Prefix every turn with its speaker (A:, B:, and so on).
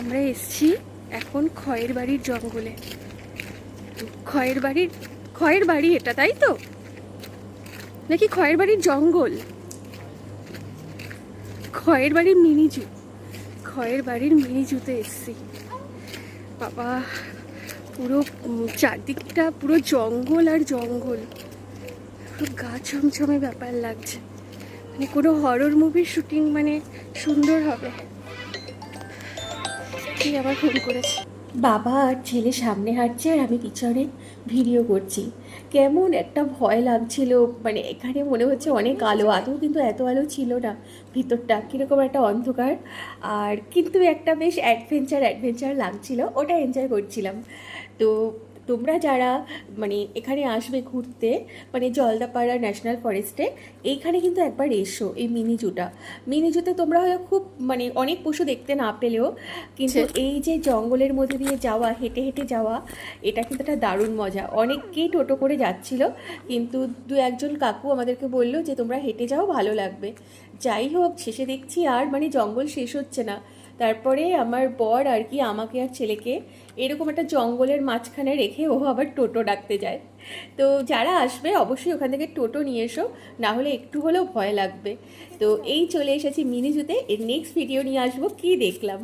A: আমরা এসছি এখন খয়ের বাড়ির জঙ্গলে। খয়ের বাড়ি এটা, তাই তো? নাকি খয়ের বাড়ির জঙ্গল? খয়ের বাড়ির মিনিজু, খয়ের বাড়ির মিনিজুতে এসছি। বাবা, পুরো চারদিকটা পুরো জঙ্গল আর জঙ্গল, পুরো গা ছমছমে ব্যাপার লাগছে। মানে কোনো হরর মুভির শুটিং মানে সুন্দর হবে। কি আবার ফোন করেছে।
B: বাবা আর ছেলে সামনে হাঁটছে আর আমি পিছনে ভিডিও করছি। কেমন একটা ভয় লাগছিল, মানে এখানে মনে হচ্ছে অনেক আলো, আদৌ কিন্তু এত আলো ছিল না, ভিতরটা কীরকম একটা অন্ধকার। আর কিন্তু একটা বেশ অ্যাডভেঞ্চার লাগছিল, ওটা এনজয় করছিলাম। তো তোমরা যারা মানে এখানে আসবে ঘুরতে, মানে জলদাপাড়া ন্যাশনাল ফরেস্টে, এইখানে কিন্তু একবার এসো। এই মিনি জুতে তোমরা হয়তো খুব মানে অনেক পশু দেখতে না পেলেও, কিন্তু এই যে জঙ্গলের মধ্যে দিয়ে যাওয়া, হেঁটে হেঁটে যাওয়া, এটা কিন্তু একটা দারুণ মজা। অনেককেই টোটো করে যাচ্ছিল, কিন্তু দু একজন কাকু আমাদেরকে বললো যে তোমরা হেঁটে যাও, ভালো লাগবে। যাই হোক, শেষে দেখছি আর মানে জঙ্গল শেষ হচ্ছে না। তারপরে আমার বর আর কি আমাকে আর ছেলেকে এরকম একটা জঙ্গলের মাঝখানে রেখে ও আবার টোটো ডাকতে যায়। তো যারা আসবে অবশ্যই ওখান থেকে টোটো নিয়ে এসো, না হলে একটু হলেও ভয় লাগবে। তো এই চলে এসেছি মিনিজুতে। এর নেক্সট ভিডিও নিয়ে আসবো কি দেখলাম।